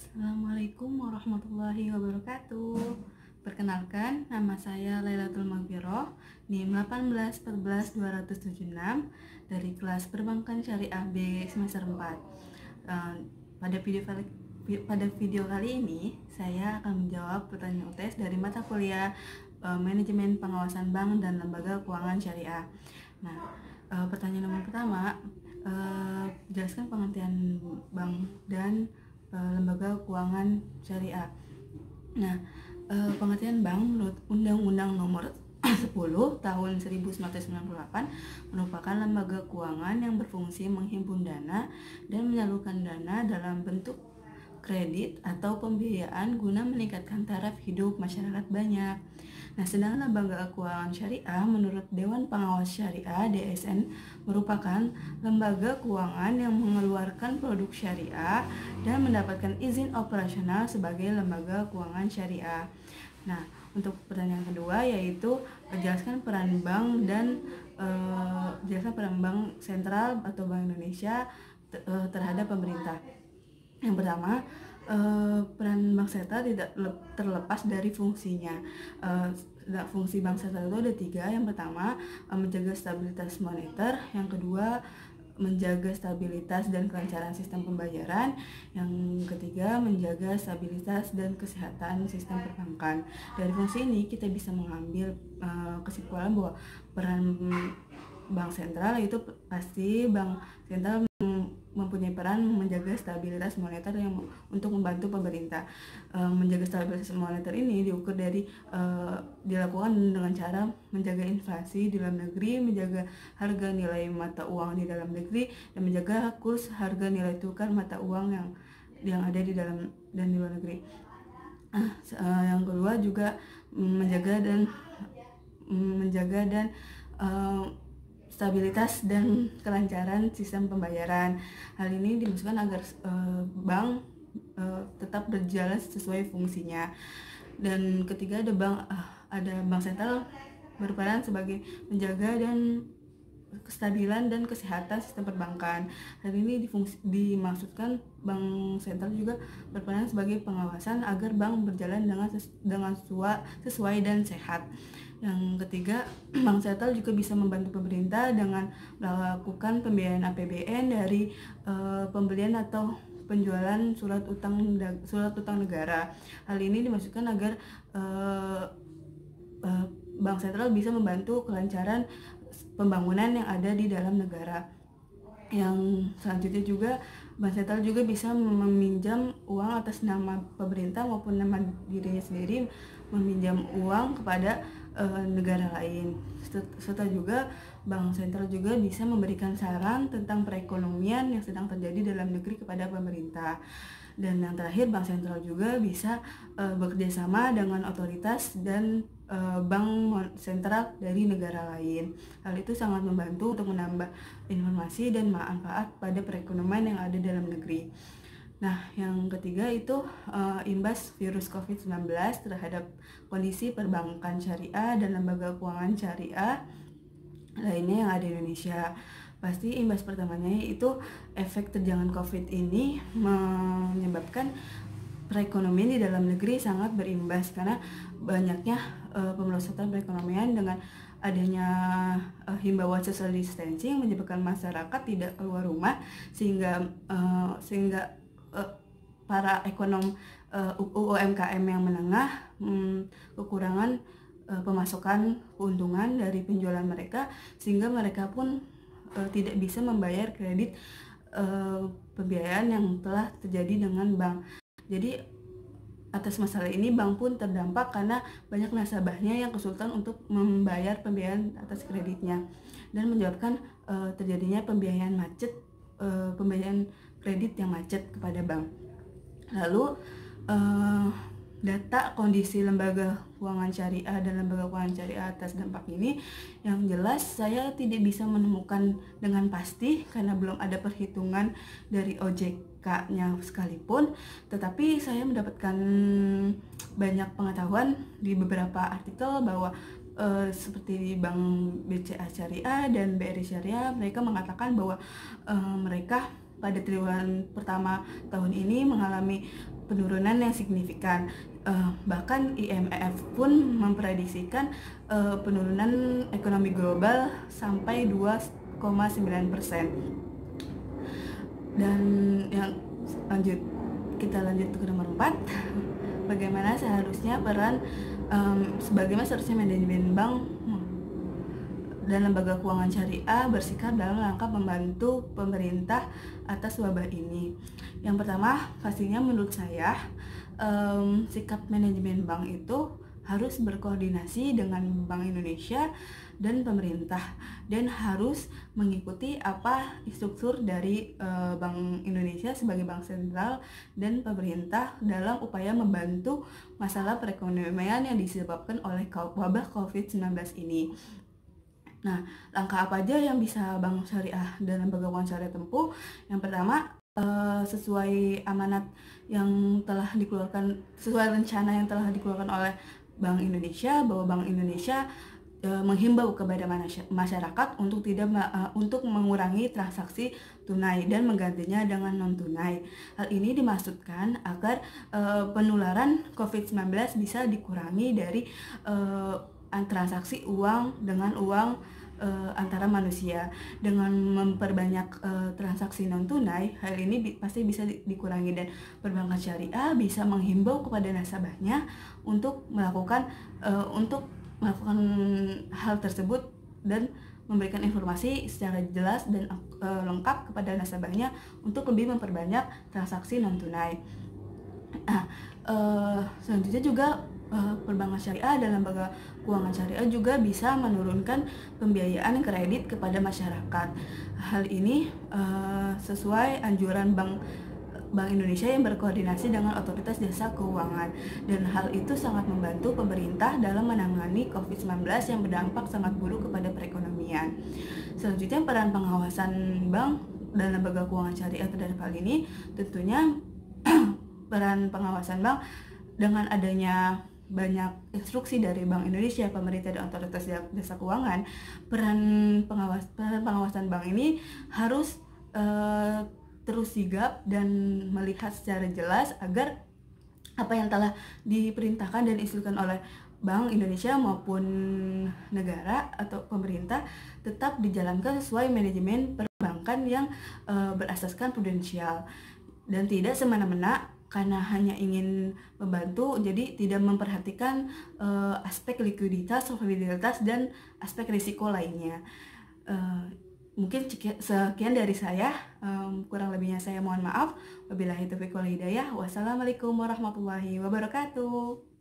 Assalamualaikum warahmatullahi wabarakatuh. Perkenalkan, nama saya Lailatul Maghfirah, NIM 1814276 dari kelas Perbankan Syariah B semester 4. Pada video kali ini, saya akan menjawab pertanyaan UTS dari mata kuliah Manajemen Pengawasan Bank dan Lembaga Keuangan Syariah. Nah, pertanyaan nomor pertama, jelaskan pengertian bank dan lembaga keuangan syariah. Nah, pengertian bank menurut Undang-Undang Nomor 10 Tahun 1998 merupakan lembaga keuangan yang berfungsi menghimpun dana dan menyalurkan dana dalam bentuk kredit atau pembiayaan guna meningkatkan taraf hidup masyarakat banyak. Nah, sedangkan lembaga keuangan syariah menurut Dewan Pengawas Syariah (DSN) merupakan lembaga keuangan yang mengeluarkan produk syariah dan mendapatkan izin operasional sebagai lembaga keuangan syariah. Nah, untuk pertanyaan kedua yaitu jelaskan peran bank dan jelaskan peran bank sentral atau Bank Indonesia terhadap pemerintah. Yang pertama, peran bank sentral tidak terlepas dari fungsinya. Fungsi bank sentral itu ada 3. Yang pertama, menjaga stabilitas moneter. Yang kedua, menjaga stabilitas dan kelancaran sistem pembayaran. Yang ketiga, menjaga stabilitas dan kesehatan sistem perbankan. Dari fungsi ini kita bisa mengambil kesimpulan bahwa peran bank sentral itu pasti bank sentral mempunyai peran menjaga stabilitas moneter yang untuk membantu pemerintah. Menjaga stabilitas moneter ini diukur dari dilakukan dengan cara menjaga inflasi di dalam negeri, menjaga harga nilai mata uang di dalam negeri, dan menjaga kurs harga nilai tukar mata uang yang ada di dalam dan di luar negeri. Yang kedua juga menjaga dan stabilitas dan kelancaran sistem pembayaran. Hal ini dimaksudkan agar bank tetap berjalan sesuai fungsinya. Dan ketiga, ada bank sentral berperan sebagai menjaga dan kestabilan dan kesehatan sistem perbankan. Hal ini dimaksudkan bank sentral juga berperan sebagai pengawasan agar bank berjalan dengan sesuai dan sehat. Yang ketiga, bank sentral juga bisa membantu pemerintah dengan melakukan pembiayaan APBN dari pembelian atau penjualan surat utang negara. Hal ini dimaksudkan agar bank sentral bisa membantu kelancaran pembangunan yang ada di dalam negara. Yang selanjutnya juga, bank sentral juga bisa meminjam uang atas nama pemerintah maupun nama dirinya sendiri, meminjam uang kepada negara lain. Serta juga bank sentral juga bisa memberikan saran tentang perekonomian yang sedang terjadi dalam negeri kepada pemerintah. Dan yang terakhir, bank sentral juga bisa bekerjasama dengan otoritas dan bank sentral dari negara lain. Hal itu sangat membantu untuk menambah informasi dan manfaat pada perekonomian yang ada dalam negeri. Nah, yang ketiga itu imbas virus COVID-19 terhadap kondisi perbankan syariah dan lembaga keuangan syariah lainnya yang ada di Indonesia. Pasti imbas pertamanya itu efek terjangan COVID ini menyebabkan perekonomian di dalam negeri sangat berimbas karena banyaknya pemerosotan perekonomian dengan adanya himbauan social distancing menyebabkan masyarakat tidak keluar rumah sehingga para ekonom UMKM yang menengah kekurangan pemasukan keuntungan dari penjualan mereka, sehingga mereka pun tidak bisa membayar kredit pembiayaan yang telah terjadi dengan bank. Jadi atas masalah ini bank pun terdampak karena banyak nasabahnya yang kesulitan untuk membayar pembiayaan atas kreditnya dan menyebabkan terjadinya pembiayaan kredit yang macet kepada bank. Lalu data kondisi lembaga keuangan syariah dan lembaga keuangan syariah atas dampak ini, yang jelas saya tidak bisa menemukan dengan pasti karena belum ada perhitungan dari OJK-nya sekalipun, tetapi saya mendapatkan banyak pengetahuan di beberapa artikel bahwa seperti di Bank BCA Syariah dan BRI Syariah, mereka mengatakan bahwa mereka pada triwulan pertama tahun ini mengalami penurunan yang signifikan. Bahkan IMF pun memprediksikan penurunan ekonomi global sampai 2,9%. Dan yang kita lanjut ke nomor 4. Bagaimana seharusnya manajemen bank dan lembaga keuangan syariah bersikap dalam rangka membantu pemerintah atas wabah ini. Yang pertama, pastinya menurut saya sikap manajemen bank itu harus berkoordinasi dengan Bank Indonesia dan pemerintah, dan harus mengikuti apa instruktur dari Bank Indonesia sebagai bank sentral dan pemerintah dalam upaya membantu masalah perekonomian yang disebabkan oleh wabah COVID-19 ini. Nah, langkah apa aja yang bisa Bank Syariah dan Lembaga Keuangan Syariah tempuh? Yang pertama, sesuai amanat yang telah dikeluarkan, sesuai rencana yang telah dikeluarkan oleh Bank Indonesia, bahwa Bank Indonesia menghimbau kepada masyarakat untuk mengurangi transaksi tunai dan menggantinya dengan non tunai. Hal ini dimaksudkan agar penularan COVID-19 bisa dikurangi dari transaksi uang dengan uang antara manusia. Dengan memperbanyak transaksi non tunai, hal ini pasti bisa dikurangi, dan perbankan syariah bisa menghimbau kepada nasabahnya untuk melakukan hal tersebut dan memberikan informasi secara jelas dan lengkap kepada nasabahnya untuk lebih memperbanyak transaksi non tunai. Selanjutnya juga perbankan syariah dan lembaga keuangan syariah juga bisa menurunkan pembiayaan kredit kepada masyarakat. Hal ini sesuai anjuran Bank Indonesia yang berkoordinasi dengan otoritas jasa keuangan, dan hal itu sangat membantu pemerintah dalam menangani COVID-19 yang berdampak sangat buruk kepada perekonomian. Selanjutnya, peran pengawasan bank dan lembaga keuangan syariah terhadap hal ini, tentunya peran pengawasan bank dengan adanya banyak instruksi dari Bank Indonesia, pemerintah, dan otoritas jasa keuangan, peran pengawasan bank ini harus terus sigap dan melihat secara jelas agar apa yang telah diperintahkan dan diinstruksikan oleh Bank Indonesia maupun negara atau pemerintah tetap dijalankan sesuai manajemen perbankan yang berasaskan prudensial, dan tidak semena-mena karena hanya ingin membantu, jadi tidak memperhatikan aspek likuiditas, solvabilitas, dan aspek risiko lainnya. Mungkin sekian dari saya, kurang lebihnya saya mohon maaf. Wabillahi taufiq wal hidayah. Wassalamualaikum warahmatullahi wabarakatuh.